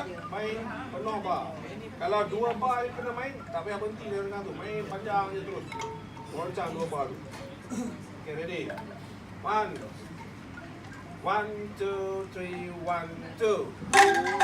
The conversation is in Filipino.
nak main penuh bar. Kalau 2 bar dia kena main, tak payah berhenti dia dengan tu. Main panjang je terus. Goncang 2 bar tu. Okay, ready? 1, 2, 3, 1, 2.